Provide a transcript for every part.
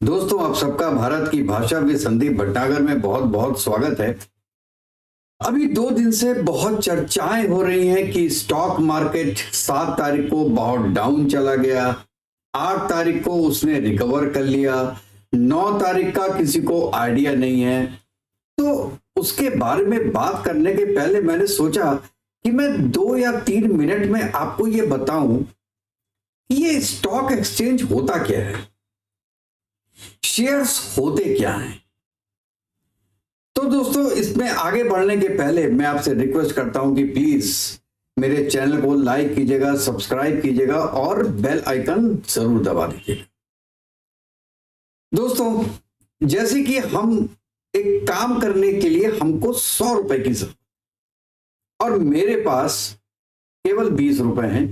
दोस्तों, आप सबका भारत की भाषा में संदीप भटनागर में बहुत बहुत स्वागत है। अभी 2 दिन से बहुत चर्चाएं हो रही हैं कि स्टॉक मार्केट 7 तारीख को बहुत डाउन चला गया, 8 तारीख को उसने रिकवर कर लिया, 9 तारीख का किसी को आइडिया नहीं है। तो उसके बारे में बात करने के पहले मैंने सोचा कि मैं 2 या 3 मिनट में आपको ये बताऊं कि ये स्टॉक एक्सचेंज होता क्या है, शेयर्स होते क्या हैं। तो दोस्तों, इसमें आगे बढ़ने के पहले मैं आपसे रिक्वेस्ट करता हूं कि प्लीज मेरे चैनल को लाइक कीजिएगा, सब्सक्राइब कीजिएगा और बेल आइकन जरूर दबा दीजिएगा। दोस्तों, जैसे कि हम एक काम करने के लिए हमको 100 रुपए की जरूरत और मेरे पास केवल 20 रुपए हैं।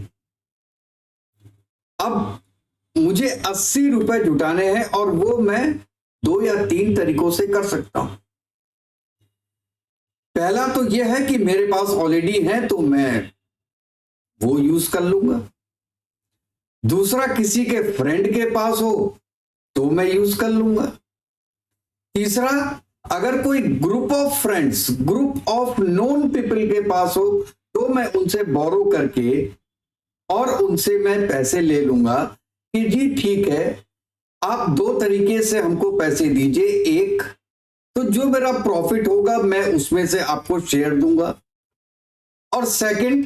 अब मुझे 80 रुपए जुटाने हैं और वो मैं 2 या 3 तरीकों से कर सकता हूं। पहला तो यह है कि मेरे पास ऑलरेडी है तो मैं वो यूज कर लूंगा। दूसरा, किसी के फ्रेंड के पास हो तो मैं यूज कर लूंगा। तीसरा, अगर कोई group of friends, group of known people के पास हो तो मैं उनसे बोरो करके और उनसे मैं पैसे ले लूंगा कि जी ठीक है, आप 2 तरीके से हमको पैसे दीजिए। एक तो जो मेरा प्रॉफिट होगा मैं उसमें से आपको शेयर दूंगा, और सेकंड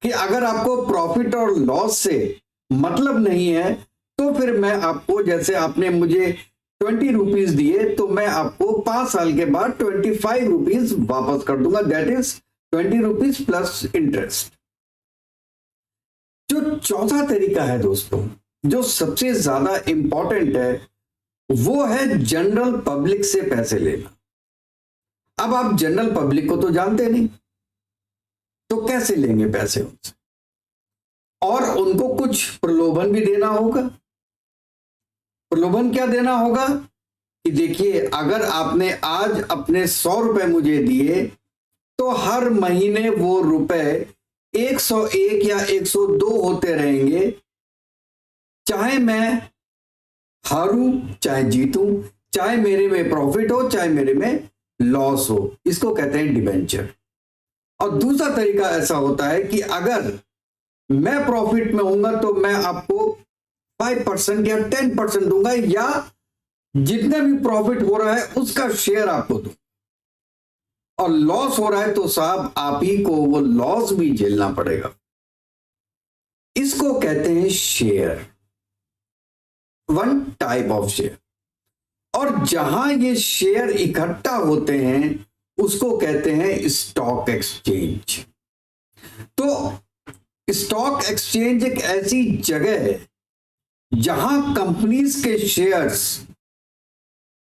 कि अगर आपको प्रॉफिट और लॉस से मतलब नहीं है तो फिर मैं आपको, जैसे आपने मुझे 20 रुपीज दिए तो मैं आपको 5 साल के बाद 25 रुपीज वापस कर दूंगा, that is 20 rupees plus interest. जो चौथा तरीका है दोस्तों, जो सबसे ज्यादा इंपॉर्टेंट है, वो है जनरल पब्लिक से पैसे लेना। अब आप जनरल पब्लिक को तो जानते नहीं, तो कैसे लेंगे पैसे उनसे? और उनको कुछ प्रलोभन भी देना होगा। प्रलोभन क्या देना होगा कि देखिए, अगर आपने आज अपने 100 रुपए मुझे दिए तो हर महीने वो रुपए 101 या 102 होते रहेंगे, चाहे मैं हारूं चाहे जीतूं, चाहे मेरे में प्रॉफिट हो चाहे मेरे में लॉस हो। इसको कहते हैं डिबेंचर। और दूसरा तरीका ऐसा होता है कि अगर मैं प्रॉफिट में होऊंगा तो मैं आपको 5% या 10% दूंगा, या जितना भी प्रॉफिट हो रहा है उसका शेयर आपको दूं, और लॉस हो रहा है तो साहब आप ही को वो लॉस भी झेलना पड़ेगा। इसको कहते हैं share, one type of share. और जहां ये शेयर इकट्ठा होते हैं उसको कहते हैं स्टॉक एक्सचेंज। तो स्टॉक एक्सचेंज एक ऐसी जगह है जहां कंपनीज के शेयर्स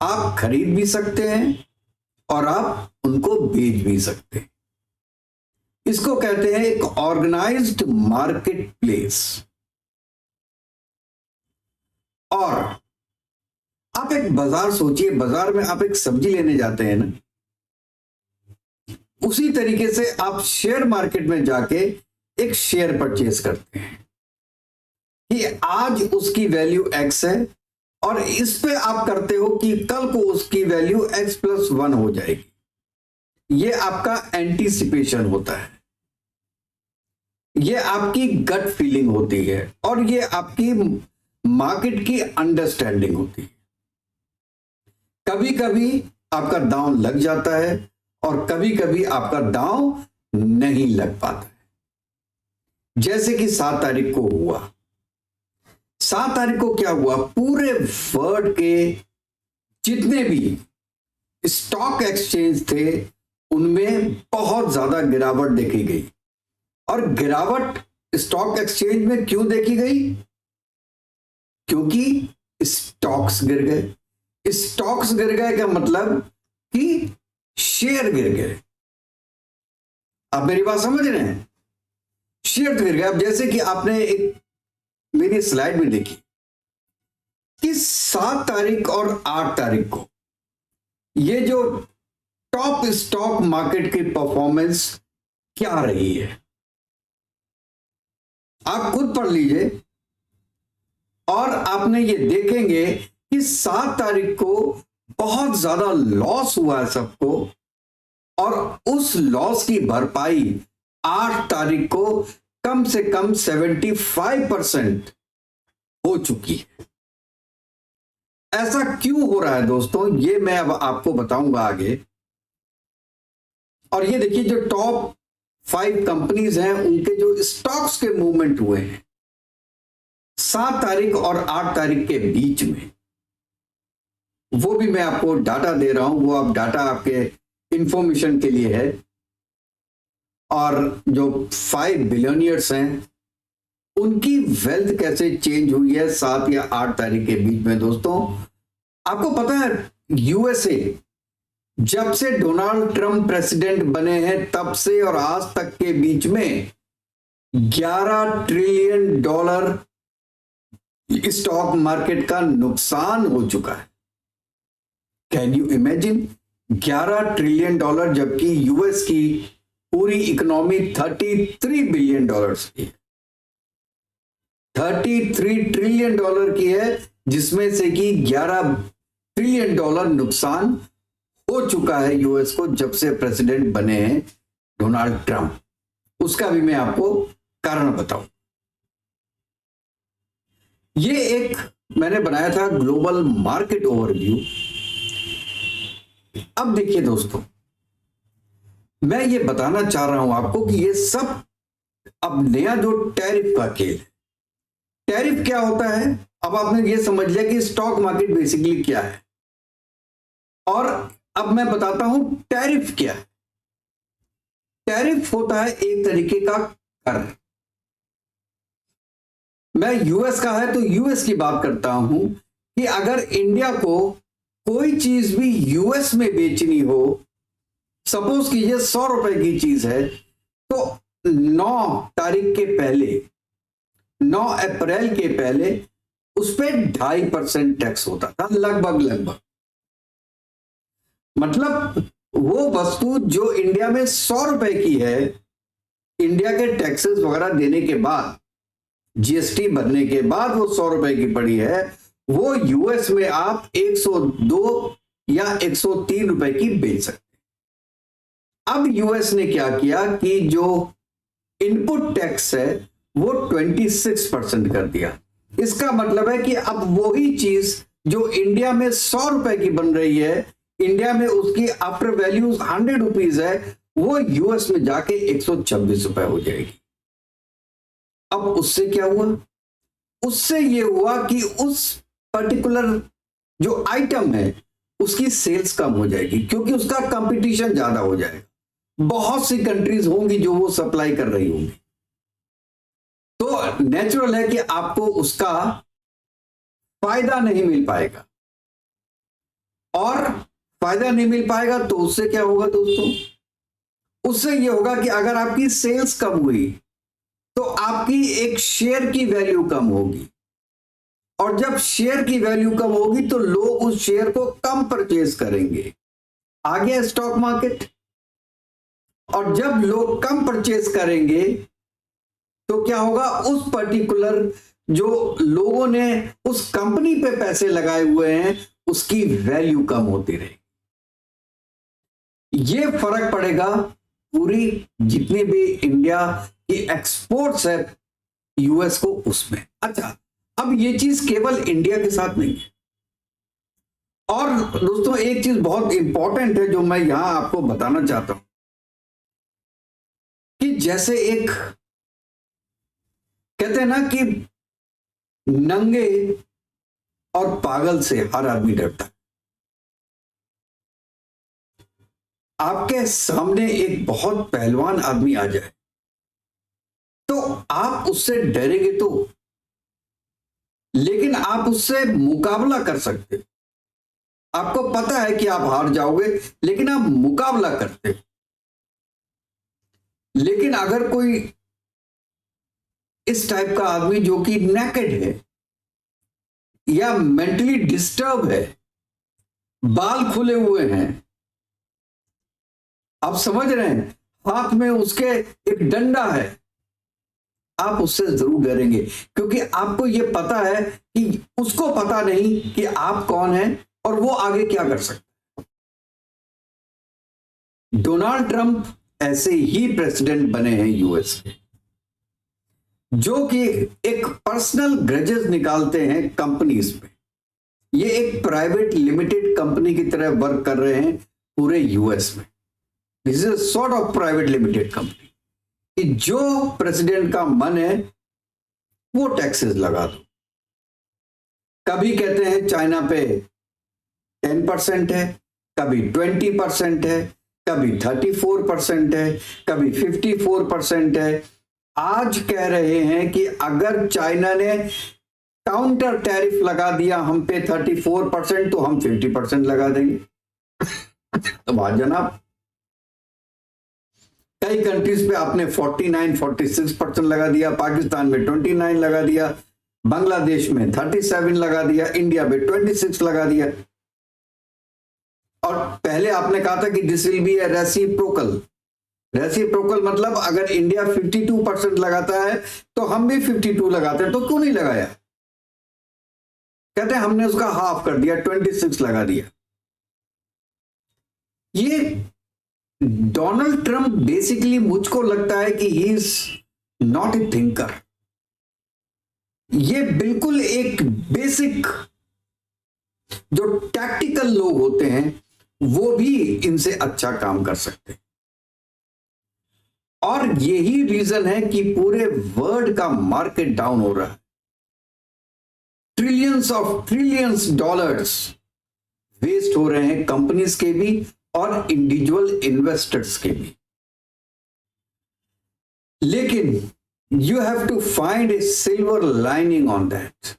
आप खरीद भी सकते हैं और आप उनको बेच भी सकते हैं। इसको कहते हैं एक ऑर्गेनाइज्ड मार्केट प्लेस। और आप एक बाजार सोचिए, बाजार में आप एक सब्जी लेने जाते हैं ना, उसी तरीके से आप शेयर मार्केट में जाके एक शेयर परचेज करते हैं कि आज उसकी वैल्यू एक्स है और इस पे आप करते हो कि कल को उसकी वैल्यू x+1 हो जाएगी। ये आपका एंटीसिपेशन होता है, ये आपकी गट फीलिंग होती है और ये आपकी मार्केट की अंडरस्टैंडिंग होती है। कभी कभी आपका दांव लग जाता है और कभी कभी आपका दांव नहीं लग पाता है। जैसे कि 7 तारीख को हुआ। 7 तारीख को क्या हुआ, पूरे वर्ल्ड के जितने भी स्टॉक एक्सचेंज थे उनमें बहुत ज्यादा गिरावट देखी गई। और गिरावट स्टॉक एक्सचेंज में क्यों देखी गई? क्योंकि स्टॉक्स गिर गए। स्टॉक्स गिर गए का मतलब कि शेयर गिर गए। आप मेरी बात समझ रहे हैं? शेयर गिर गए। अब जैसे कि आपने एक मेरी स्लाइड में देखी कि 7 तारीख और 8 तारीख को ये जो टॉप स्टॉक मार्केट की परफॉर्मेंस क्या रही है, आप खुद पढ़ लीजिए और आपने ये देखेंगे कि 7 तारीख को बहुत ज्यादा लॉस हुआ है सबको, और उस लॉस की भरपाई 8 तारीख को कम से कम 75% हो चुकी है। ऐसा क्यों हो रहा है दोस्तों, ये मैं अब आपको बताऊंगा आगे। और ये देखिए, जो टॉप 5 कंपनीज हैं उनके जो स्टॉक्स के मूवमेंट हुए हैं 7 तारीख और 8 तारीख के बीच में, वो भी मैं आपको डाटा दे रहा हूं। वो अब डाटा आपके इंफॉर्मेशन के लिए है। और जो 5 बिलियनियर्स हैं उनकी वेल्थ कैसे चेंज हुई है 7 या 8 तारीख के बीच में। दोस्तों, आपको पता है यूएसए जब से डोनाल्ड ट्रंप प्रेसिडेंट बने हैं तब से और आज तक के बीच में $11 ट्रिलियन स्टॉक मार्केट का नुकसान हो चुका है। कैन यू इमेजिन, $11 ट्रिलियन, जबकि यूएस की पूरी इकोनॉमी $33 बिलियन की है, $33 ट्रिलियन की है, जिसमें से कि $11 ट्रिलियन नुकसान हो चुका है यूएस को जब से प्रेसिडेंट बने हैं डोनाल्ड ट्रंप। उसका भी मैं आपको कारण बताऊं। ये एक मैंने बनाया था ग्लोबल मार्केट ओवरव्यू। अब देखिए दोस्तों, मैं ये बताना चाह रहा हूं आपको कि ये सब अब नया जो टैरिफ का खेल है। टैरिफ क्या होता है, अब आपने ये समझ लिया कि स्टॉक मार्केट बेसिकली क्या है। और अब मैं बताता हूं टैरिफ क्या है। टैरिफ होता है एक तरीके का कर। मैं यूएस का है तो यूएस की बात करता हूं कि अगर इंडिया को कोई चीज भी यूएस में बेचनी हो, सपोज कीजिए 100 रुपए की चीज है, तो 9 तारीख के पहले, 9 अप्रैल के पहले उस पर 2.5% टैक्स होता था, लगभग। मतलब वो वस्तु जो इंडिया में 100 रुपए की है, इंडिया के टैक्सेस वगैरह देने के बाद, जीएसटी भरने के बाद वो 100 रुपए की पड़ी है, वो यूएस में आप 102 या 103 रुपए की बेच सकते हैं। अब यूएस ने क्या किया कि जो इनपुट टैक्स है वो 26% कर दिया। इसका मतलब है कि अब वही चीज जो इंडिया में 100 रुपए की बन रही है, इंडिया में उसकी आफ्टर वैल्यू 100 रुपीज है, वो यूएस में जाके 126 रुपए हो जाएगी। अब उससे क्या हुआ, उससे ये हुआ कि उस पर्टिकुलर जो आइटम है उसकी सेल्स कम हो जाएगी, क्योंकि उसका कंपटीशन ज्यादा हो जाएगा। बहुत सी कंट्रीज होंगी जो वो सप्लाई कर रही होंगी, तो नेचुरल है कि आपको उसका फायदा नहीं मिल पाएगा। और फायदा नहीं मिल पाएगा तो उससे क्या होगा दोस्तों, उससे ये होगा कि अगर आपकी सेल्स कम हुई तो आपकी एक शेयर की वैल्यू कम होगी, और जब शेयर की वैल्यू कम होगी तो लोग उस शेयर को कम परचेज करेंगे। आ गया स्टॉक मार्केट। और जब लोग कम परचेज करेंगे तो क्या होगा, उस पर्टिकुलर जो लोगों ने उस कंपनी पे पैसे लगाए हुए हैं उसकी वैल्यू कम होती रहेगी। ये फर्क पड़ेगा पूरी जितनी भी इंडिया की एक्सपोर्ट्स है यूएस को, उसमें। अच्छा, अब ये चीज केवल इंडिया के साथ नहीं है। और दोस्तों, एक चीज बहुत इंपॉर्टेंट है जो मैं यहां आपको बताना चाहता हूं कि जैसे एक कहते हैं ना कि नंगे और पागल से हर आदमी डरता है। आपके सामने एक बहुत पहलवान आदमी आ जाए तो आप उससे डरेंगे तो, लेकिन आप उससे मुकाबला कर सकते। आपको पता है कि आप हार जाओगे लेकिन आप मुकाबला करते। लेकिन अगर कोई इस टाइप का आदमी जो कि नेकेड है या मेंटली डिस्टर्ब है, बाल खुले हुए हैं, आप समझ रहे हैं, हाथ में उसके एक डंडा है, आप उससे जरूर डरेंगे, क्योंकि आपको ये पता है कि उसको पता नहीं कि आप कौन हैं और वो आगे क्या कर सकते हैं। डोनाल्ड ट्रंप ऐसे ही प्रेसिडेंट बने हैं यूएस के, जो कि एक पर्सनल ग्रजेस निकालते हैं कंपनीज पे। ये एक प्राइवेट लिमिटेड कंपनी की तरह वर्क कर रहे हैं पूरे यूएस में। This is sort of private limited company कि जो प्रेसिडेंट का मन है वो टैक्सेस लगा दो। कभी कहते हैं चाइना पे 10% है, कभी 20% है, कभी 34% है, कभी 54% है। आज कह रहे हैं कि अगर चाइना ने काउंटर टैरिफ लगा दिया हम पे 34%, तो हम 50% लगा देंगे। तो बात जनाब, कई कंट्रीज पे आपने 49-46% लगा दिया, पाकिस्तान में 29 लगा दिया, बांग्लादेश में 37 लगा दिया, इंडिया में 26 लगा दिया। और पहले आपने कहा था कि this will be A reciprocal. Reciprocal मतलब अगर इंडिया 52% लगाता है तो हम भी 52 लगाते हैं, तो क्यों नहीं लगाया? कहते हैं हमने उसका हाफ कर दिया, 26 लगा दिया। ये डोनाल्ड ट्रंप बेसिकली, मुझको लगता है कि he is not a thinker. ये बिल्कुल एक बेसिक, जो टैक्टिकल लोग होते हैं वो भी इनसे अच्छा काम कर सकते हैं। और यही रीजन है कि पूरे वर्ल्ड का मार्केट डाउन हो रहा है। ट्रिलियंस डॉलर्स वेस्ट हो रहे हैं कंपनीज के भी और इंडिविजुअल इन्वेस्टर्स के भी। लेकिन you have to find a silver lining on that.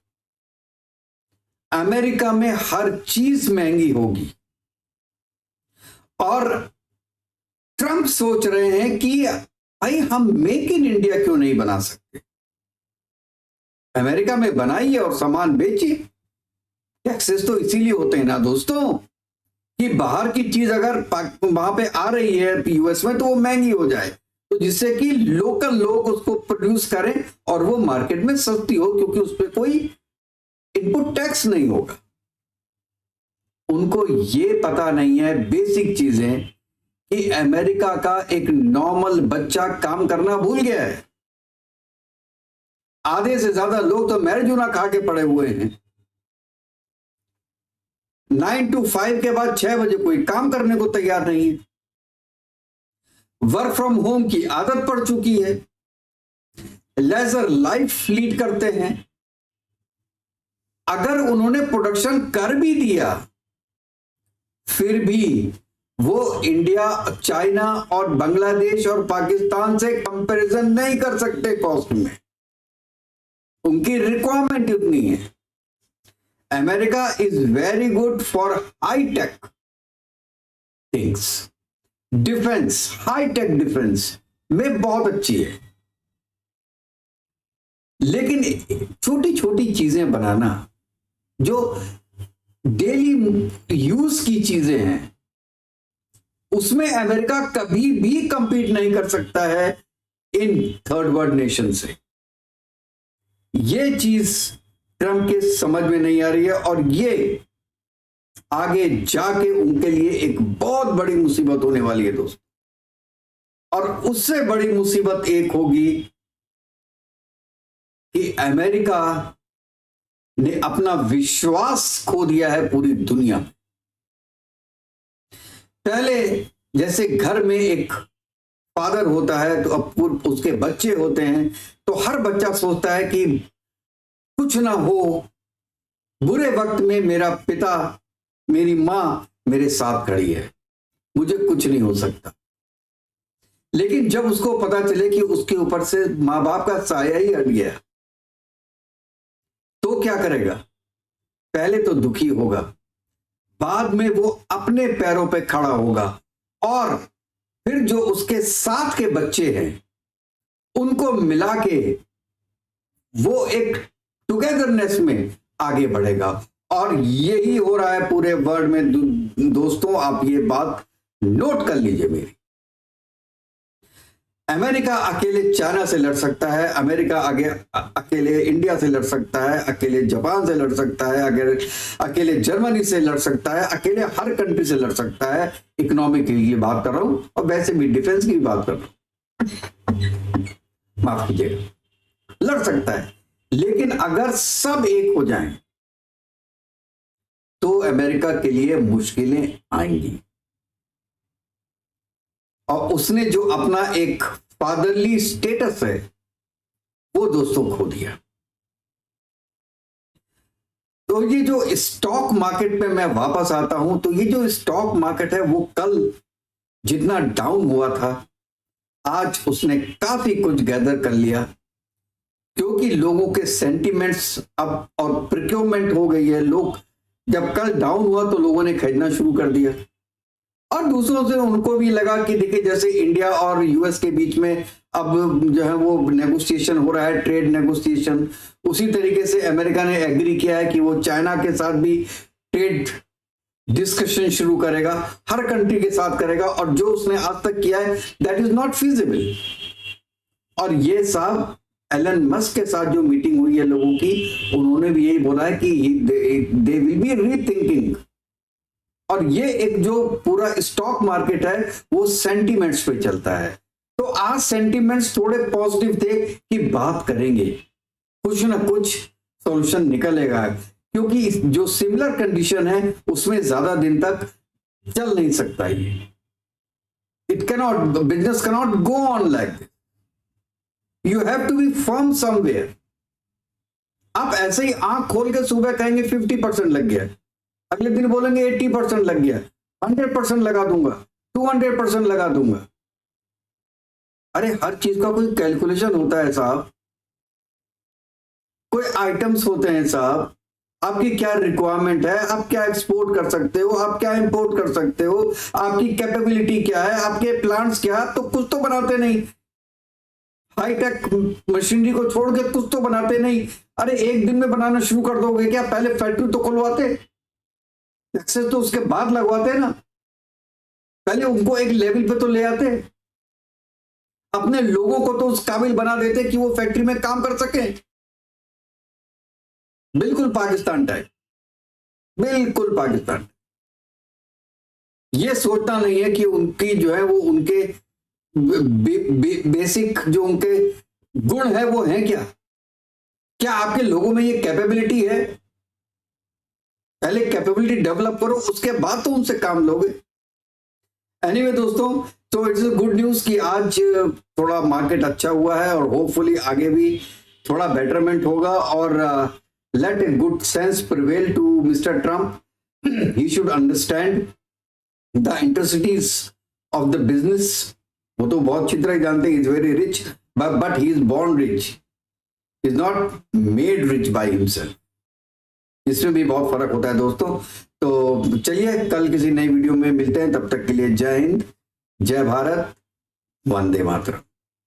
America में हर चीज महंगी होगी और ट्रंप सोच रहे हैं कि भाई हम मेक इन इंडिया क्यों नहीं बना सकते? अमेरिका में बनाइए और सामान बेचिए। टैक्सेस तो इसीलिए होते हैं ना दोस्तों, कि बाहर की चीज अगर वहां पे आ रही है यूएस में तो वो महंगी हो जाए, तो जिससे कि लोकल लोग उसको प्रोड्यूस करें और वो मार्केट में सस्ती हो, क्योंकि उस पर कोई इनपुट टैक्स नहीं होगा। उनको ये पता नहीं है बेसिक चीजें कि अमेरिका का एक नॉर्मल बच्चा काम करना भूल गया है। आधे से ज्यादा लोग तो मैरिजुना खा के पड़े हुए हैं। 9 to 5 के बाद 6 बजे कोई काम करने को तैयार नहीं है। वर्क फ्रॉम होम की आदत पड़ चुकी है। लेजर लाइफ लीड करते हैं। अगर उन्होंने प्रोडक्शन कर भी दिया फिर भी वो इंडिया, चाइना और बांग्लादेश और पाकिस्तान से कंपैरिजन नहीं कर सकते कॉस्ट में। उनकी रिक्वायरमेंट उतनी है। America is very good for high tech things. Defence, high tech defence में बहुत अच्छी है, लेकिन छोटी छोटी चीजें बनाना जो डेली यूज की चीजें हैं उसमें अमेरिका कभी भी कंपीट नहीं कर सकता है इन थर्ड वर्ल्ड नेशन से। ये चीज ट्रंप के समझ में नहीं आ रही है और ये आगे जाके उनके लिए एक बहुत बड़ी मुसीबत होने वाली है दोस्त। और उससे बड़ी मुसीबत एक होगी कि अमेरिका ने अपना विश्वास खो दिया है पूरी दुनिया में। पहले जैसे घर में एक फादर होता है तो अब उसके बच्चे होते हैं, तो हर बच्चा सोचता है कि कुछ ना हो, बुरे वक्त में मेरा पिता, मेरी मां मेरे साथ खड़ी है, मुझे कुछ नहीं हो सकता। लेकिन जब उसको पता चले कि उसके ऊपर से मां बाप का साया ही हट गया, तो क्या करेगा? पहले तो दुखी होगा, बाद में वो अपने पैरों पे खड़ा होगा और फिर जो उसके साथ के बच्चे हैं उनको मिला के वो एक टुगेदरनेस में आगे बढ़ेगा। और यही हो रहा है पूरे वर्ल्ड में दोस्तों। आप ये बात नोट कर लीजिए मेरी। अमेरिका अकेले चाइना से लड़ सकता है, अमेरिका अकेले इंडिया से लड़ सकता है, अकेले जापान से लड़ सकता है, अकेले जर्मनी से लड़ सकता है, अकेले हर कंट्री से लड़ सकता है। इकोनॉमिक की बात कर रहा हूं और वैसे भी डिफेंस की भी बात कर रहा हूं, माफ कीजिएगा, लड़ सकता है। लेकिन अगर सब एक हो जाएं तो अमेरिका के लिए मुश्किलें आएंगी। और उसने जो अपना एक फादरली स्टेटस है वो दोस्तों खो दिया। तो ये जो स्टॉक मार्केट में मैं वापस आता हूं, तो ये जो स्टॉक मार्केट है वो कल जितना डाउन हुआ था, आज उसने काफी कुछ गैदर कर लिया, क्योंकि लोगों के सेंटिमेंट्स अब और प्रिक्योरमेंट हो गई है। लोग जब कल डाउन हुआ तो लोगों ने खरीदना शुरू कर दिया, और दूसरों से उनको भी लगा कि देखिए जैसे इंडिया और यूएस के बीच में अब जो है वो नेगोशिएशन हो रहा है, ट्रेड नेगोशिएशन, उसी तरीके से अमेरिका ने एग्री किया है कि वो चाइना के साथ भी ट्रेड डिस्कशन शुरू करेगा, हर कंट्री के साथ करेगा, और जो उसने आज तक किया है दैट इज नॉट फीजिबल। और ये साहब एलन मस्क के साथ जो मीटिंग हुई है लोगों की, उन्होंने भी यही बोला है कि दे विल बी रीथिंकिंग। और ये एक जो पूरा स्टॉक मार्केट है वो सेंटिमेंट्स पे चलता है। तो आज सेंटिमेंट्स थोड़े पॉजिटिव थे कि बात करेंगे, कुछ ना कुछ सॉल्यूशन निकलेगा, क्योंकि जो सिमिलर कंडीशन है उसमें ज्यादा दिन तक चल नहीं सकता। ये it cannot, business cannot go on like this, you have to be firm somewhere. आप ऐसे ही आंख खोल के सुबह कहेंगे 50% लग गया, अगले दिन बोलेंगे 80% लग गया, 100% लगा दूंगा, 200% लगा दूंगा। अरे हर चीज का कोई कैलकुलेशन होता है साहब, कोई आइटम्स होते हैं साहब, आपकी क्या रिक्वायरमेंट है, आप क्या एक्सपोर्ट कर सकते हो, आप क्या इंपोर्ट कर सकते हो, आपकी कैपेबिलिटी क्या है, आपके प्लांट्स क्या, तो कुछ तो बनाते नहीं, हाईटेक मशीनरी को छोड़ के कुछ तो बनाते नहीं। अरे एक दिन में बनाना शुरू कर दोगे क्या? पहले फैक्ट्री तो खुलवाते, एक्सेस तो उसके बाद लगवाते ना, पहले उनको एक लेवल पे तो ले आते, अपने लोगों को तो उस काबिल बना देते कि वो फैक्ट्री में काम कर सके। बिल्कुल पाकिस्तान टाइप, बिल्कुल पाकिस्तान। ये सोचना नहीं है कि उनकी जो है वो उनके बेसिक जो उनके गुण है वो है क्या आपके लोगों में ये कैपेबिलिटी है? पहले कैपेबिलिटी डेवलप करो, उसके बाद तो उनसे काम लोगे। एनीवे दोस्तों, तो इट्स गुड न्यूज कि आज थोड़ा मार्केट अच्छा हुआ है और होपफुली आगे भी थोड़ा बेटरमेंट होगा। और let a good sense prevail to mister Trump. He should understand the intricacies of the business. वो तो बहुत अच्छी तरह जानते हैं, is very rich, but he is born rich, is not made rich by himself. इसमें भी बहुत फर्क होता है दोस्तों। तो चलिए कल किसी नई वीडियो में मिलते हैं, तब तक के लिए जय हिंद, जय भारत, वंदे मातरम।